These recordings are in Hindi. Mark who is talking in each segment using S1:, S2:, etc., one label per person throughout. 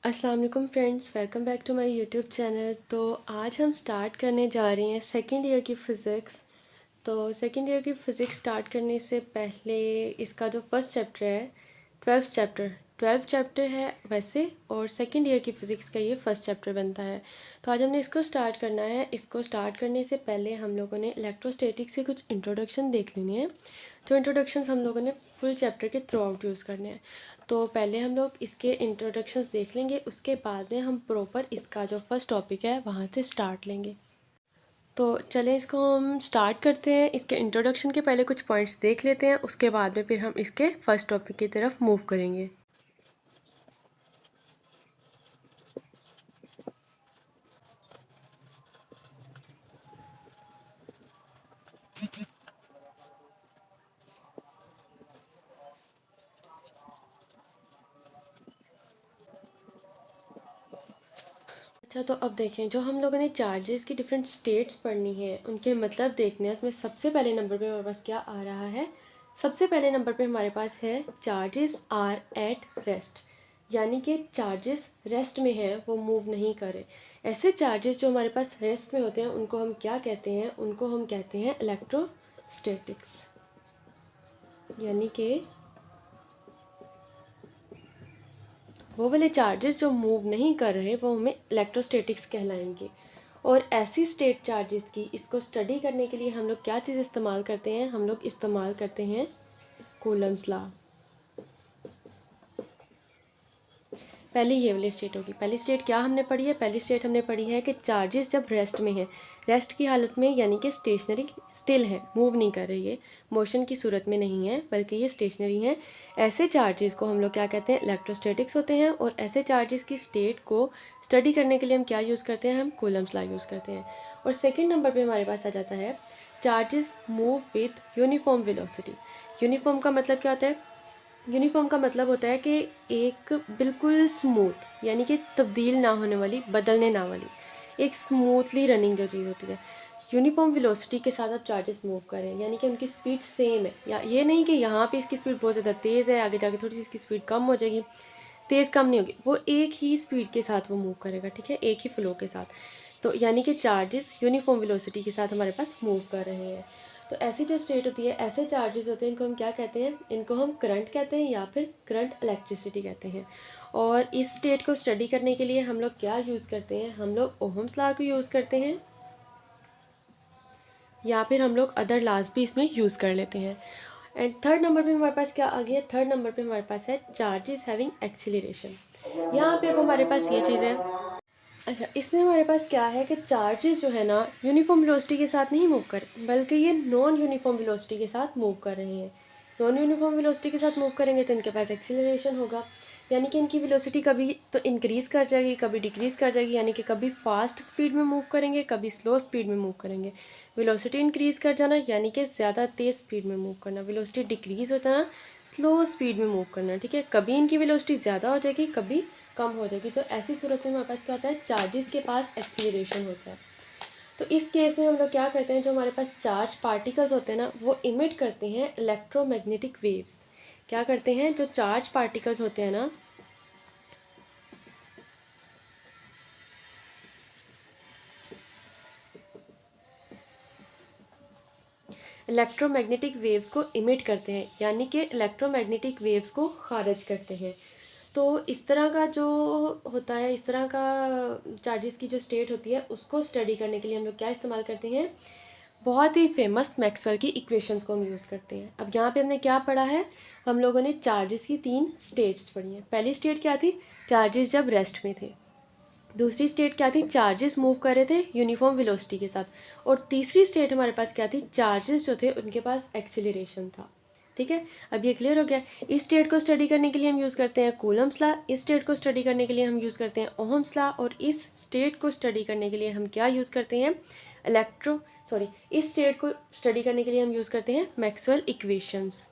S1: अस्सलाम वालेकुम friends, welcome back to my YouTube channel. तो आज हम स्टार्ट करने जा रहे हैं सेकेंड ईयर की फ़िज़िक्स। तो सेकेंड ईयर की फ़िज़िक्स स्टार्ट करने से पहले इसका जो फर्स्ट चैप्टर है, ट्वेल्थ चैप्टर है वैसे, और सेकेंड ईयर की फ़िज़िक्स का ये फर्स्ट चैप्टर बनता है। तो आज हमने इसको स्टार्ट करना है। इसको स्टार्ट करने से पहले हम लोगों ने इलेक्ट्रोस्टैटिक्स से कुछ इंट्रोडक्शन देख लेनी है। जो इंट्रोडक्शंस हम लोगों ने फुल चैप्टर के थ्रू आउट यूज़ करने हैं। तो पहले हम लोग इसके इंट्रोडक्शंस देख लेंगे, उसके बाद में हम प्रॉपर इसका जो फर्स्ट टॉपिक है वहाँ से स्टार्ट लेंगे। तो चलें इसको हम स्टार्ट करते हैं। इसके इंट्रोडक्शन के पहले कुछ पॉइंट्स देख लेते हैं, उसके बाद में फिर हम इसके फर्स्ट टॉपिक की तरफ मूव करेंगे। अच्छा, तो अब देखें, जो हम लोगों ने चार्जेस की डिफरेंट स्टेट्स पढ़नी है, उनके मतलब देखने हैं। इसमें सबसे पहले नंबर पे हमारे पास क्या आ रहा है? सबसे पहले नंबर पे हमारे पास है चार्जेस आर एट रेस्ट, यानी कि चार्जेस रेस्ट में हैं, वो मूव नहीं कर रहे। ऐसे चार्जेस जो हमारे पास रेस्ट में होते हैं उनको हम क्या कहते हैं? उनको हम कहते हैं इलेक्ट्रोस्टैटिक्स, यानी कि वो वाले चार्जेस जो मूव नहीं कर रहे वो हमें इलेक्ट्रोस्टैटिक्स कहलाएंगे। और ऐसी स्टेट चार्जेस की इसको स्टडी करने के लिए हम लोग क्या चीज़ इस्तेमाल करते हैं? हम लोग इस्तेमाल करते हैं कूलम्स लॉ। पहली ये वाली स्टेट होगी। पहली स्टेट क्या हमने पढ़ी है? पहली स्टेट हमने पढ़ी है कि चार्जेस जब रेस्ट में है, रेस्ट की हालत में, यानी कि स्टेशनरी, स्टिल है, मूव नहीं कर रही है, मोशन की सूरत में नहीं है, बल्कि ये स्टेशनरी है। ऐसे चार्जेस को हम लोग क्या कहते हैं? इलेक्ट्रोस्टैटिक्स होते हैं। और ऐसे चार्जेस की स्टेट को स्टडी करने के लिए हम क्या यूज़ करते हैं? हम कूलम्स लॉ यूज़ करते हैं। और सेकेंड नंबर पर हमारे पास आ जाता है charges move with uniform velocity. Uniform का मतलब क्या होता है? यूनिफॉर्म का मतलब होता है कि एक बिल्कुल स्मूथ, यानी कि तब्दील ना होने वाली, बदलने ना वाली, एक स्मूथली रनिंग जो चीज़ होती है। यूनिफॉर्म वेलोसिटी के साथ आप चार्जेस मूव करें, यानी कि उनकी स्पीड सेम है। या ये नहीं कि यहाँ पे इसकी स्पीड बहुत ज़्यादा तेज़ है, आगे जाके थोड़ी सी इसकी स्पीड कम हो जाएगी, तेज़ कम नहीं होगी, वो एक ही स्पीड के साथ वो मूव करेगा, ठीक है, एक ही फ्लो के साथ। तो यानी कि चार्जेस यूनिफॉर्म वेलोसिटी के साथ हमारे पास मूव कर रहे हैं। तो ऐसी जो स्टेट होती है, ऐसे चार्जेस होते हैं, इनको हम क्या कहते हैं? इनको हम करंट कहते हैं या फिर करंट इलेक्ट्रिसिटी कहते हैं। और इस स्टेट को स्टडी करने के लिए हम लोग क्या यूज़ करते हैं? हम लोग ओहम्स लॉ को यूज़ करते हैं, या फिर हम लोग अदर लॉज भी इसमें यूज़ कर लेते हैं। एंड थर्ड नंबर पे हमारे पास क्या आ गया? थर्ड नंबर पे हमारे पास है चार्जेस हैविंग एक्सीलरेशन। यहाँ पे अब हमारे पास ये चीज़ है। अच्छा, इसमें हमारे पास क्या है कि चार्जेस जो है ना, यूनिफॉर्म वेलोसिटी के साथ नहीं मूव कर, बल्कि ये नॉन यूनिफॉर्म वेलोसिटी के साथ मूव कर रहे हैं। नॉन यूनिफॉर्म वेलोसिटी के साथ मूव करेंगे तो इनके पास एक्सीलरेशन होगा, यानी कि इनकी वेलोसिटी कभी तो इंक्रीज़ कर जाएगी, कभी डिक्रीज़ कर जाएगी, यानी कि कभी फास्ट स्पीड में मूव करेंगे, कभी स्लो स्पीड में मूव करेंगे। वेलोसिटी इंक्रीज़ कर जाना यानी कि ज़्यादा तेज़ स्पीड में मूव करना, वेलोसिटी डिक्रीज़ होता ना, स्लो स्पीड में मूव करना, ठीक है। कभी इनकी वेलोसिटी ज़्यादा हो जाएगी, कभी कम हो जाएगी। तो ऐसी सूरत में हमारे पास क्या होता है? चार्जेस के पास एक्सीलरेशन होता है। तो इस केस में हम लोग क्या करते हैं? जो हमारे पास चार्ज पार्टिकल्स होते हैं ना, वो इमिट करते हैं इलेक्ट्रोमैग्नेटिक वेव्स। क्या करते हैं? जो चार्ज पार्टिकल्स होते हैं ना, इलेक्ट्रोमैग्नेटिक वेव्स को इमिट करते हैं, यानी कि इलेक्ट्रोमैग्नेटिक वेव्स को खारिज करते हैं। तो इस तरह का जो होता है, इस तरह का चार्जेस की जो स्टेट होती है, उसको स्टडी करने के लिए हम लोग क्या इस्तेमाल करते हैं? बहुत ही फेमस मैक्सवेल की इक्वेशंस को हम यूज़ करते हैं। अब यहाँ पे हमने क्या पढ़ा है? हम लोगों ने चार्जेस की 3 स्टेट्स पढ़ी हैं। पहली स्टेट क्या थी? चार्जेस जब रेस्ट में थे। दूसरी स्टेट क्या थी? चार्जेस मूव कर रहे थे यूनिफॉर्म वेलोसिटी के साथ। और तीसरी स्टेट हमारे पास क्या थी? चार्जेस जो थे उनके पास एक्सीलरेशन था, ठीक है। अब ये क्लियर हो गया। इस स्टेट को स्टडी करने के लिए हम यूज़ करते हैं कूलम्स लॉ, इस स्टेट को स्टडी करने के लिए हम यूज़ करते हैं ओहम्स लॉ, और इस स्टेट को स्टडी करने के लिए हम क्या यूज़ करते हैं? इस स्टेट को स्टडी करने के लिए हम यूज़ करते हैं मैक्सवेल इक्वेशंस।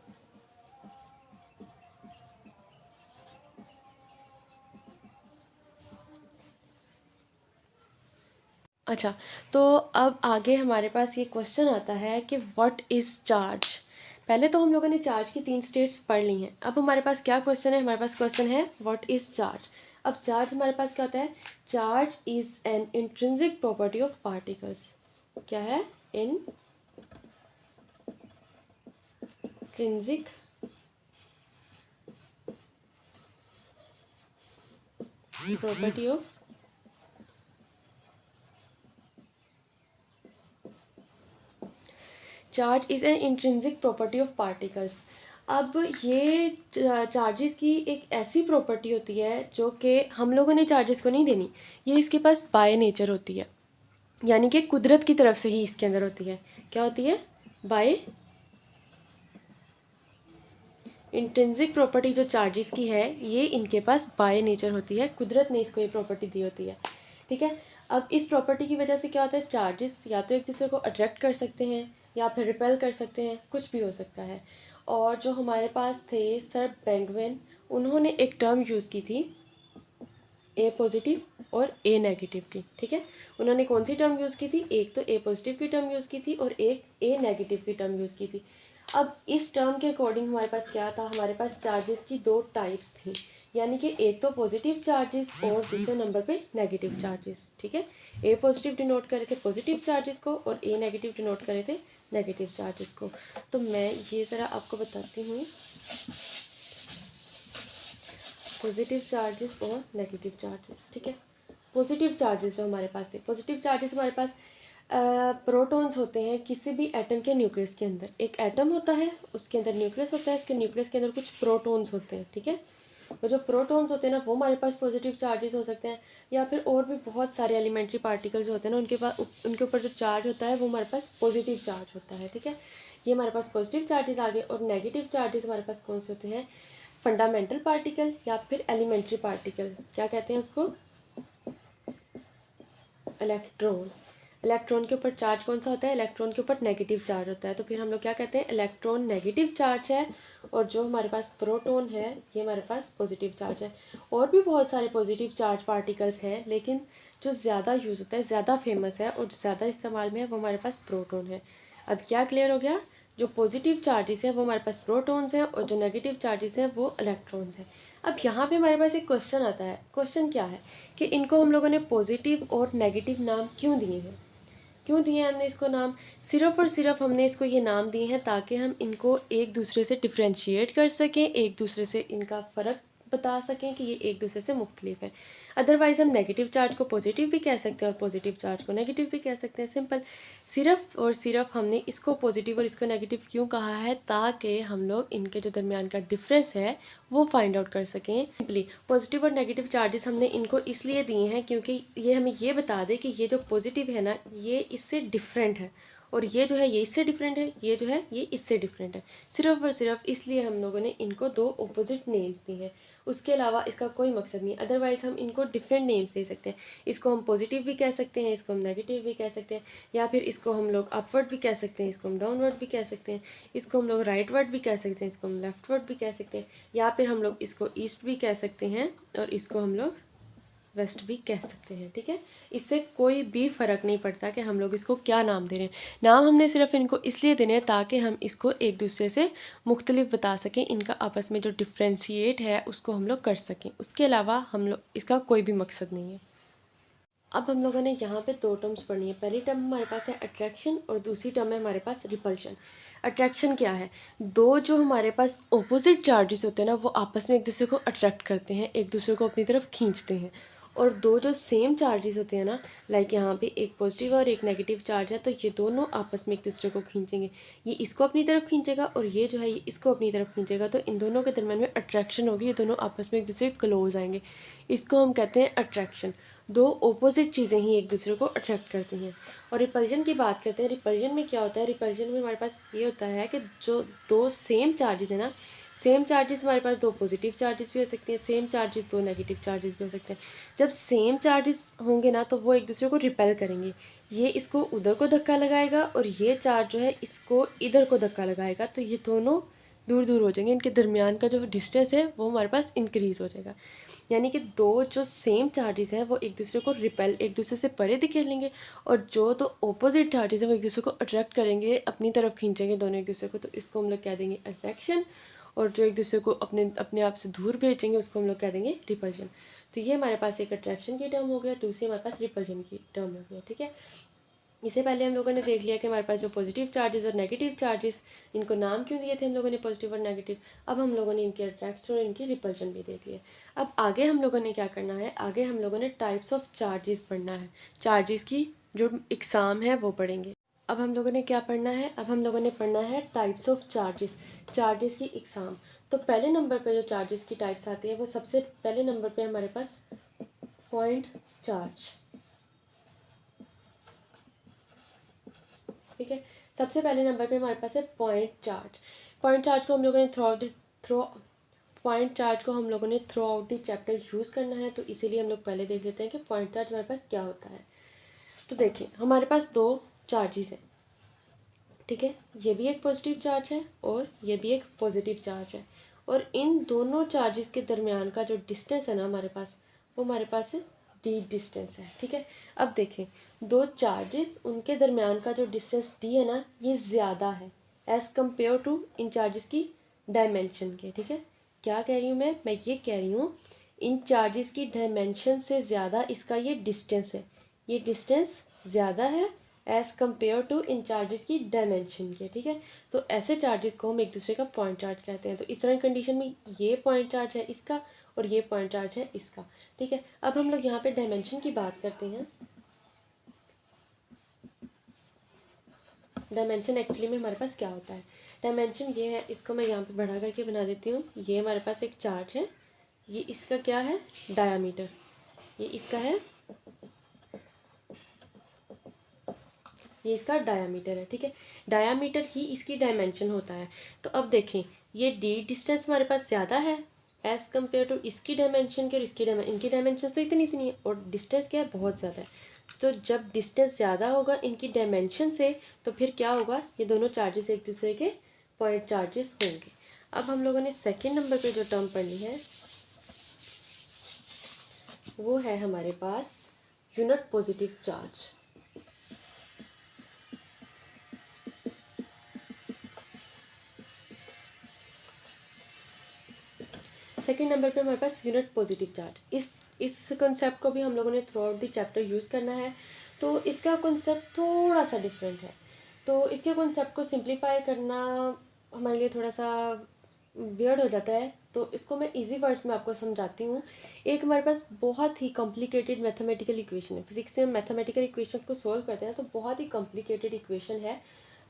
S1: अच्छा, तो अब आगे हमारे पास ये क्वेश्चन आता है कि व्हाट इज़ चार्ज। पहले तो हम लोगों ने चार्ज की 3 स्टेट्स पढ़ ली हैं। अब हमारे पास क्या क्वेश्चन है? हमारे पास क्वेश्चन है व्हाट इज़ चार्ज। अब चार्ज हमारे पास क्या होता है, charge is an intrinsic property of particles. क्या है, intrinsic property of charge is an intrinsic property of particles. अब ये चार्जेस की एक ऐसी प्रॉपर्टी होती है जो कि हम लोगों ने चार्जेस को नहीं देनी, ये इसके पास बाय नेचर होती है, यानी कि कुदरत की तरफ से ही इसके अंदर होती है। क्या होती है, बाय इंट्रिंसिक प्रॉपर्टी जो चार्जेस की है ये इनके पास बाय नेचर होती है, कुदरत ने इसको ये प्रॉपर्टी दी होती है। ठीक है, अब इस प्रॉपर्टी की वजह से क्या होता है, चार्जेस या तो एक दूसरे को अट्रैक्ट कर सकते हैं या फिर रिपेल कर सकते हैं, कुछ भी हो सकता है। और जो हमारे पास थे सर पेंगुइन, उन्होंने एक टर्म यूज़ की थी ए पॉजिटिव और ए नेगेटिव की। ठीक है, उन्होंने कौन सी टर्म यूज़ की थी, एक तो ए पॉजिटिव की टर्म यूज़ की थी और एक ए नेगेटिव की टर्म यूज़ की थी। अब इस टर्म के अकॉर्डिंग हमारे पास क्या था, हमारे पास चार्जेस की दो टाइप्स थी, यानी कि एक तो पॉजिटिव चार्जेस और दूसरे नंबर पे नेगेटिव चार्जेस। ठीक है, ए पॉजिटिव डिनोट करे थे पॉजिटिव चार्जेस को और ए नेगेटिव डिनोट करे थे नेगेटिव चार्जेस को। तो मैं ये ज़रा आपको बताती हूँ पॉजिटिव चार्जेस और नेगेटिव चार्जेस। ठीक है, पॉजिटिव चार्जेस जो हमारे पास थे, पॉजिटिव चार्जेस हमारे पास प्रोटॉन्स होते हैं किसी भी एटम के न्यूक्लियस के अंदर। एक एटम होता है, उसके अंदर न्यूक्लियस होता है, उसके न्यूक्लियस के अंदर कुछ प्रोटॉन्स होते हैं। ठीक है, और जो प्रोटॉन्स होते हैं ना वो हमारे पास पॉजिटिव चार्जेस हो सकते हैं, या फिर और भी बहुत सारे एलिमेंट्री पार्टिकल्स होते हैं ना, उनके पास उनके ऊपर जो चार्ज होता है वो हमारे पास पॉजिटिव चार्ज होता है। ठीक है, ये हमारे पास पॉजिटिव चार्जेस आ गए। और नेगेटिव चार्जेस हमारे पास कौन से होते हैं, फंडामेंटल पार्टिकल या फिर एलिमेंट्री पार्टिकल। क्या कहते हैं उसको, इलेक्ट्रॉन। इलेक्ट्रॉन के ऊपर चार्ज कौन सा होता है, इलेक्ट्रॉन के ऊपर नेगेटिव चार्ज होता है, तो फिर हम लोग क्या कहते हैं, इलेक्ट्रॉन नेगेटिव चार्ज है। और जो हमारे पास प्रोटॉन है ये हमारे पास पॉजिटिव चार्ज है। और भी बहुत सारे पॉजिटिव चार्ज पार्टिकल्स हैं, लेकिन जो ज़्यादा यूज़ होता है, ज़्यादा फेमस है और ज़्यादा इस्तेमाल में है वो हमारे पास प्रोटॉन है। अब क्या क्लियर हो गया, जो पॉजिटिव चार्जेस है वो हमारे पास प्रोटॉन्स हैं और जो नेगेटिव चार्जेस हैं वो इलेक्ट्रॉन्स हैं। अब यहाँ पे हमारे पास एक क्वेश्चन आता है, क्वेश्चन क्या है कि इनको हम लोगों ने पॉजिटिव और नेगेटिव नाम क्यों दिए हैं, क्यों दिए हैं हमने इसको नाम, सिर्फ और सिर्फ हमने इसको ये नाम दिए हैं ताकि हम इनको एक दूसरे से डिफ्रेंशिएट कर सकें, एक दूसरे से इनका फ़र्क बता सकें कि ये एक दूसरे से मुख्तलिफ है। अदरवाइज़ हम नेगेटिव चार्ज को पॉजिटिव भी कह सकते हैं और पॉजिटिव चार्ज को नेगेटिव भी कह सकते हैं, सिंपल। सिर्फ और सिर्फ हमने इसको पॉजिटिव और इसको नेगेटिव क्यों कहा है, ताकि हम लोग इनके जो दरमियान का डिफरेंस है वो फाइंड आउट कर सकें। सिंपली पॉजिटिव और नेगेटिव चार्जेस हमने इनको इसलिए दिए हैं क्योंकि ये हमें ये बता दे कि ये जो पॉजिटिव है ना ये इससे डिफरेंट है, और ये जो है ये इससे डिफरेंट है, ये जो है ये इससे डिफरेंट है। सिर्फ और सिर्फ इसलिए हम लोगों ने इनको दो ऑपोजिट नेम्स दिए हैं, उसके अलावा इसका कोई मकसद नहीं। अदरवाइज़ हम इनको डिफरेंट नेम्स दे सकते हैं, इसको हम पॉजिटिव भी कह सकते हैं, इसको हम नेगेटिव भी कह सकते हैं, या फिर इसको हम लोग अपवर्ड भी कह सकते हैं, इसको हम डाउनवर्ड भी कह सकते हैं, इसको हम लोग राइटवर्ड भी कह सकते हैं, इसको हम लेफ्टवर्ड भी कह सकते हैं, या फिर हम लोग इसको ईस्ट भी कह सकते हैं और इसको हम लोग वेस्ट भी कह सकते हैं। ठीक है, इससे कोई भी फ़र्क नहीं पड़ता कि हम लोग इसको क्या नाम दे रहे हैं। नाम हमने सिर्फ इनको इसलिए देने हैं ताकि हम इसको एक दूसरे से मुख्तलिफ बता सकें, इनका आपस में जो डिफ्रेंशिएट है उसको हम लोग कर सकें, उसके अलावा हम लोग इसका कोई भी मकसद नहीं है। अब हम लोगों ने यहाँ पे दो टर्म्स पढ़नी है। पहली टर्म हमारे पास है अट्रैक्शन और दूसरी टर्म है हमारे पास रिपल्शन। अट्रैक्शन क्या है, दो जो हमारे पास ऑपोजिट चार्जेस होते हैं ना वो आपस में एक दूसरे को अट्रैक्ट करते हैं, एक दूसरे को अपनी तरफ खींचते हैं। और दो जो सेम चार्जेस होते हैं ना, लाइक यहाँ पे एक पॉजिटिव और एक नेगेटिव चार्ज है, तो ये दोनों आपस में एक दूसरे को खींचेंगे, ये इसको अपनी तरफ खींचेगा और ये जो है ये इसको अपनी तरफ खींचेगा, तो इन दोनों के दरम्यान में अट्रैक्शन होगी, ये दोनों आपस में एक दूसरे के क्लोज आएंगे, इसको हम कहते हैं अट्रैक्शन। दो ऑपोजिट चीज़ें ही एक दूसरे को अट्रैक्ट करती हैं। और रिपल्जन की बात करते हैं, रिपल्जन में क्या होता है, रिपल्जन में हमारे पास ये होता है कि जो दो सेम चार्जेस हैं ना, सेम चार्जेस हमारे पास दो पॉजिटिव चार्जेस भी हो सकते हैं, सेम चार्जेस दो नेगेटिव चार्जेस भी हो सकते हैं। जब सेम चार्जेस होंगे ना तो वो एक दूसरे को रिपेल करेंगे, ये इसको उधर को धक्का लगाएगा और ये चार्ज जो है इसको इधर को धक्का लगाएगा, तो ये दोनों दूर दूर हो जाएंगे, इनके दरमियान का जो डिस्टेंस है वो हमारे पास इंक्रीज़ हो जाएगा। यानी कि दो जो सेम चार्जेस हैं वो एक दूसरे को रिपेल, एक दूसरे से परे धकेलेंगे, और जो दो ऑपोजिट चार्जेस हैं वो एक दूसरे को अट्रैक्ट करेंगे, अपनी तरफ खींचेंगे दोनों एक दूसरे को, तो इसको हम लोग कह देंगे अट्रैक्शन। और जो एक दूसरे को अपने अपने आप से दूर भेजेंगे उसको हम लोग कह देंगे रिपल्शन। तो ये हमारे पास एक अट्रैक्शन की टर्म हो गया, दूसरी हमारे पास रिपल्जन की टर्म हो गया, ठीक है। इससे पहले हम लोगों ने देख लिया कि हमारे पास जो पॉजिटिव चार्जेस और नेगेटिव चार्जेस, इनको नाम क्यों दिए थे हम लोगों ने पॉजिटिव और नेगेटिव। अब हम लोगों ने इनके अट्रैक्शन और इनकी रिपल्जन भी देख लिया। अब आगे हम लोगों ने क्या करना है, आगे हम लोगों ने टाइप्स ऑफ चार्जेस पढ़ना है, चार्जेस की जो इकसाम है वो पढ़ेंगे। अब हम लोगों ने क्या पढ़ना है, अब हम लोगों ने पढ़ना है टाइप्स ऑफ चार्जेस, चार्जेस की इकसाम। तो पहले नंबर पे जो चार्जेस की टाइप्स आती है वो सबसे पहले नंबर पे हमारे पास पॉइंट चार्ज, ठीक है। सबसे पहले नंबर पे हमारे पास है पॉइंट चार्ज। पॉइंट चार्ज को हम लोगों ने पॉइंट चार्ज को हम लोगों ने throughout the chapter use करना है, तो इसीलिए हम लोग पहले देख लेते हैं कि पॉइंट चार्ज हमारे पास क्या होता है। तो देखिए हमारे पास दो चार्जेस हैं, ठीक है, ये भी एक पॉजिटिव चार्ज है और ये भी एक पॉजिटिव चार्ज है, और इन दोनों चार्जेस के दरमियान का जो डिस्टेंस है ना हमारे पास, वो हमारे पास डी डिस्टेंस है, ठीक है। अब देखें दो चार्जेस, उनके दरमियान का जो डिस्टेंस डी है ना, ये ज़्यादा है एज़ कम्पेयर टू इन चार्जेस की डायमेंशन के, ठीक है। क्या कह रही हूँ मैं ये कह रही हूँ इन चार्जेस की डायमेंशन से ज़्यादा इसका ये डिस्टेंस है, ये डिस्टेंस ज़्यादा है एज़ कम्पेयर टू इन चार्जेस की डायमेंशन के, ठीक है। तो ऐसे चार्जेस को हम एक दूसरे का पॉइंट चार्ज कहते हैं। तो इस तरह की कंडीशन में ये पॉइंट चार्ज है इसका और ये पॉइंट चार्ज है इसका, ठीक है। अब हम लोग यहाँ पे डायमेंशन की बात करते हैं। डायमेंशन एक्चुअली में हमारे पास क्या होता है, डायमेंशन ये है, इसको मैं यहाँ पे बढ़ा करके बना देती हूँ। ये हमारे पास एक चार्ज है, ये इसका क्या है डायामीटर, ये इसका है, ये इसका डायामीटर है, ठीक है। डायामीटर ही इसकी डायमेंशन होता है। तो अब देखें ये डी डिस्टेंस हमारे पास ज़्यादा है एज़ कम्पेयर टू इसकी डायमेंशन के, और इसकी इनकी डायमेंशन तो इतनी है और डिस्टेंस क्या है बहुत ज़्यादा है। तो जब डिस्टेंस ज़्यादा होगा इनकी डायमेंशन से, तो फिर क्या होगा, ये दोनों चार्जेस एक दूसरे के पॉइंट चार्जेस होंगे। अब हम लोगों ने सेकेंड नंबर पे जो टर्म पढ़नी है वो है हमारे पास unit positive charge. Second number पे हमारे पास यूनिट पॉजिटिव चार्ज। इस कंसेप्ट को भी हम लोगों ने throughout the chapter use करना है। तो इसका कंसेप्ट थोड़ा सा डिफरेंट है, तो इसके कंसेप्ट को सिंप्लीफाई करना हमारे लिए थोड़ा सा वियर्ड हो जाता है। तो इसको मैं इजी वर्ड्स में आपको समझाती हूँ। एक हमारे पास बहुत ही कॉम्प्लिकेटेड मैथमेटिकल इक्वेशन है, फिजिक्स में मैथमेटिकल इक्वेशंस को सोल्व करते हैं तो बहुत ही कॉम्प्लिकेटेड इक्वेशन है।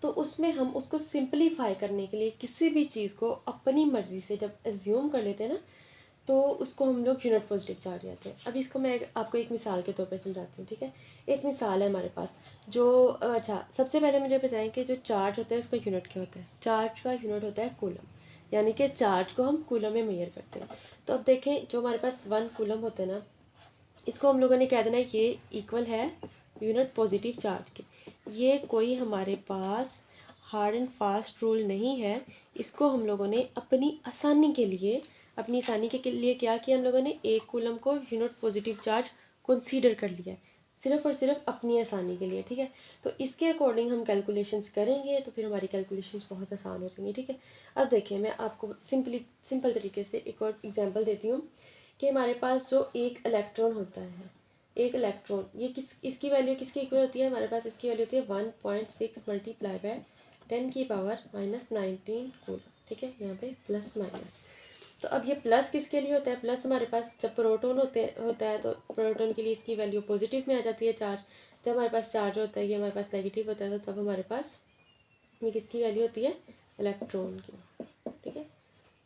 S1: तो उसमें हम उसको सिंप्लीफाई करने के लिए किसी भी चीज़ को अपनी मर्ज़ी से जब एज्यूम कर लेते हैं ना, तो उसको हम लोग यूनिट पॉजिटिव चार्ज कहते हैं। अब इसको मैं आपको एक मिसाल के तौर पर समझाती हूँ, ठीक है। एक मिसाल है हमारे पास जो अच्छा सबसे पहले मुझे बताएं कि जो चार्ज होता है उसका यूनिट क्या होता है। चार्ज का यूनिट होता है कूलम, यानी कि चार्ज को हम कूलम में मेजर करते हैं। तो अब देखें जो हमारे पास 1 कूलम होता है ना, इसको हम लोगों ने कह देना ये इक्वल है यूनिट पॉजिटिव चार्ज के। ये कोई हमारे पास हार्ड एंड फास्ट रूल नहीं है, इसको हम लोगों ने अपनी आसानी के लिए क्या किया, हम लोगों ने 1 कूलम को यूनिट पॉजिटिव चार्ज कंसीडर कर लिया है, सिर्फ और सिर्फ अपनी आसानी के लिए, ठीक है। तो इसके अकॉर्डिंग हम कैलकुलेशंस करेंगे तो फिर हमारी कैलकुलेशंस बहुत आसान हो जाएंगी, ठीक है। अब देखिए मैं आपको सिंपल तरीके से एक और एग्जांपल देती हूँ कि हमारे पास जो एक इलेक्ट्रॉन होता है, एक इलेक्ट्रॉन ये इसकी वैल्यू किसकी इक्वल होती है, हमारे पास इसकी वैल्यू होती है 1.6 मल्टीप्लाई बाय 10 की पावर -19 कूलम, ठीक है, यहाँ पे प्लस माइनस। तो अब ये प्लस किसके लिए होता है, प्लस हमारे पास जब प्रोटॉन होता है तो प्रोटॉन के लिए इसकी वैल्यू पॉजिटिव में आ जाती है चार्ज। जब हमारे पास चार्ज होता है ये हमारे पास नेगेटिव होता है, तो तब हमारे पास ये किसकी वैल्यू होती है, इलेक्ट्रॉन की, ठीक है।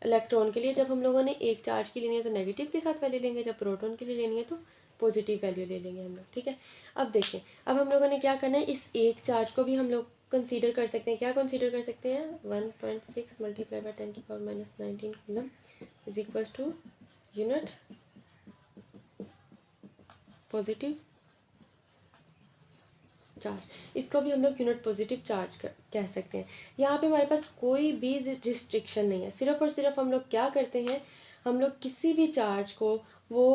S1: इलेक्ट्रॉन के लिए जब हम लोगों ने एक चार्ज की लेनी है तो नेगेटिव के साथ वैल्यू लेंगे, जब प्रोटॉन के लिए लेनी है तो पॉजिटिव वैल्यू ले लेंगे हम लोग, ठीक है। अब देखिए अब हम लोगों ने क्या करना है, इस एक चार्ज को भी हम लोग कंसीडर कर सकते हैं। क्या कंसीडर कर सकते हैं, 1.6 मल्टीप्लाई बाय 10 की power -19 coulomb is equals to unit positive charge. इसको भी हम लोग यूनिट पॉजिटिव चार्ज कह सकते हैं। यहाँ पे हमारे पास कोई भी रिस्ट्रिक्शन नहीं है, सिर्फ और सिर्फ हम लोग क्या करते हैं, हम लोग किसी भी चार्ज को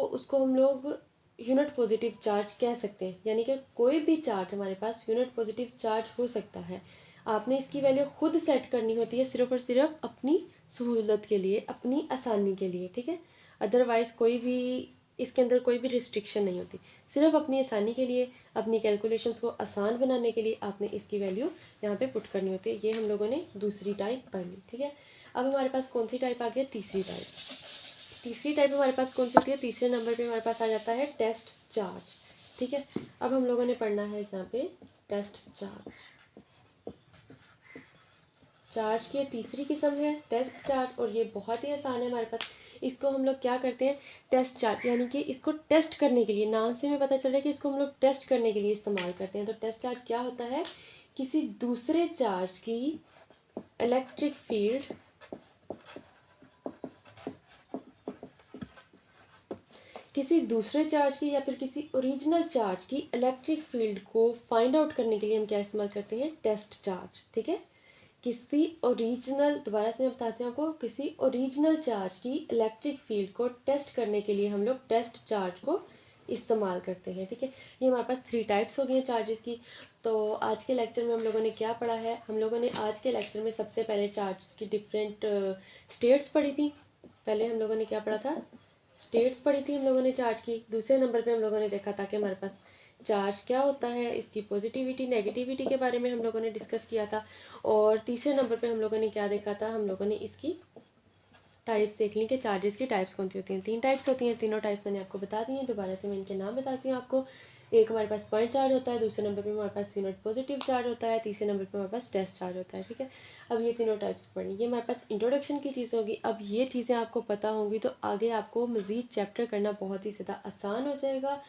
S1: उसको हम लोग यूनिट पॉजिटिव चार्ज कह सकते हैं, यानी कि कोई भी चार्ज हमारे पास यूनिट पॉजिटिव चार्ज हो सकता है। आपने इसकी वैल्यू खुद सेट करनी होती है सिर्फ और सिर्फ अपनी सहूलत के लिए, अपनी आसानी के लिए, ठीक है। अदरवाइज़ कोई भी इसके अंदर कोई भी रिस्ट्रिक्शन नहीं होती। सिर्फ अपनी आसानी के लिए, अपनी कैलकुलेशंस को आसान बनाने के लिए आपने इसकी वैल्यू यहाँ पे पुट करनी होती है। ये हम लोगों ने दूसरी टाइप पढ़ ली, ठीक है। अब हमारे पास कौन सी टाइप आ गई? तीसरी टाइप। तीसरी टाइप हमारे पास कौन सी होती है? तीसरे नंबर पे हमारे पास आ जाता है टेस्ट चार्ज, ठीक है। अब हम लोगों ने पढ़ना है यहाँ पे टेस्ट चार्ज। चार्ज की तीसरी किस्म है टेस्ट चार्ज, और ये बहुत ही आसान है हमारे पास। इसको हम लोग क्या करते हैं? टेस्ट चार्ज, यानी कि इसको टेस्ट करने के लिए, नाम से हमें पता चल रहा है कि इसको हम लोग टेस्ट करने के लिए इस्तेमाल करते हैं। तो टेस्ट चार्ज क्या होता है? किसी दूसरे चार्ज की इलेक्ट्रिक फील्ड, किसी दूसरे चार्ज की या फिर किसी ओरिजिनल चार्ज की इलेक्ट्रिक फील्ड को फाइंड आउट करने के लिए हम क्या इस्तेमाल करते हैं? टेस्ट चार्ज, ठीक है। किसी ओरिजिनल, दोबारा से मैं बताती हूँ आपको, किसी ओरिजिनल चार्ज की इलेक्ट्रिक फील्ड को टेस्ट करने के लिए हम लोग टेस्ट चार्ज को इस्तेमाल करते हैं, ठीक है। ये हमारे पास 3 टाइप्स हो गई हैं चार्जेस की। तो आज के लेक्चर में हम लोगों ने क्या पढ़ा है? हम लोगों ने आज के लेक्चर में सबसे पहले चार्जेस की डिफरेंट स्टेट्स पढ़ी थी। पहले हम लोगों ने क्या पढ़ा था? स्टेट्स पढ़ी थी हम लोगों ने चार्ज की। दूसरे नंबर पे हम लोगों ने देखा था कि हमारे पास चार्ज क्या होता है, इसकी पॉजिटिविटी नेगेटिविटी के बारे में हम लोगों ने डिस्कस किया था। और तीसरे नंबर पे हम लोगों ने क्या देखा था? हम लोगों ने इसकी टाइप्स देख ली कि चार्जेस की टाइप्स कौन सी होती हैं। 3 टाइप्स होती हैं, तीनों टाइप्स मैंने आपको बता दी हैं। दोबारा से मैं इनके नाम बताती हूँ आपको। एक हमारे पास पॉइंट चार्ज होता है, दूसरे नंबर पे हमारे पास यूनिट पॉजिटिव चार्ज होता है, तीसरे नंबर पे हमारे पास टेस्ट चार्ज होता है, ठीक है। अब ये तीनों टाइप्स पढ़नी, ये हमारे पास इंट्रोडक्शन की चीज़ होगी। अब ये चीज़ें आपको पता होंगी तो आगे आपको मज़ीद चैप्टर करना बहुत ही ज़्यादा आसान हो जाएगा।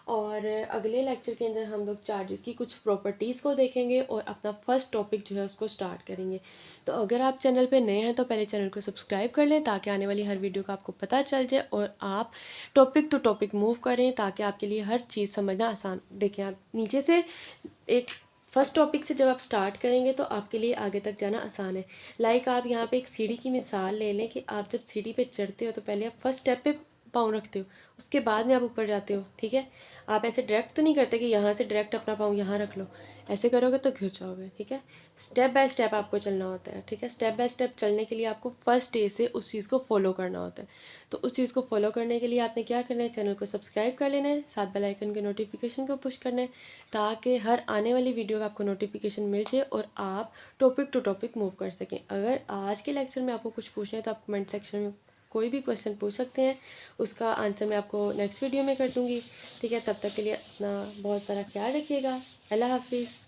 S1: और अगले लेक्चर के अंदर हम लोग चार्जेस की कुछ प्रॉपर्टीज़ को देखेंगे और अपना फर्स्ट टॉपिक जो है उसको स्टार्ट करेंगे। तो अगर आप चैनल पे नए हैं तो पहले चैनल को सब्सक्राइब कर लें ताकि आने वाली हर वीडियो का आपको पता चल जाए और आप टॉपिक टू टॉपिक मूव करें ताकि आपके लिए हर चीज़ समझना आसान। देखें, आप नीचे से एक फर्स्ट टॉपिक से जब आप स्टार्ट करेंगे तो आपके लिए आगे तक जाना आसान है। लाइक आप यहाँ पे एक सीढ़ी की मिसाल ले लें कि आप जब सीढ़ी पे चढ़ते हो तो पहले आप फर्स्ट स्टेप पे पाँव रखते हो, उसके बाद में आप ऊपर जाते हो, ठीक है। आप ऐसे डायरेक्ट तो नहीं करते कि यहाँ से डायरेक्ट अपना पाँव यहाँ रख लो, ऐसे करोगे तो गिर जाओगे, ठीक है। स्टेप बाय स्टेप आपको चलना होता है, ठीक है। स्टेप बाय स्टेप चलने के लिए आपको फर्स्ट डे से उस चीज़ को फॉलो करना होता है। तो उस चीज़ को फॉलो करने के लिए आपने क्या करना है? चैनल को सब्सक्राइब कर लेना है, साथ बेल आइकन के नोटिफिकेशन को पुश करना है ताकि हर आने वाली वीडियो का आपको नोटिफिकेशन मिल जाए और आप टॉपिक टू टॉपिक मूव कर सकें। अगर आज के लेक्चर में आपको कुछ पूछना है तो आप कमेंट सेक्शन में कोई भी क्वेश्चन पूछ सकते हैं, उसका आंसर मैं आपको नेक्स्ट वीडियो में कर दूँगी, ठीक है। तब तक के लिए अपना बहुत सारा ख्याल रखिएगा। अल्लाह हाफिज़।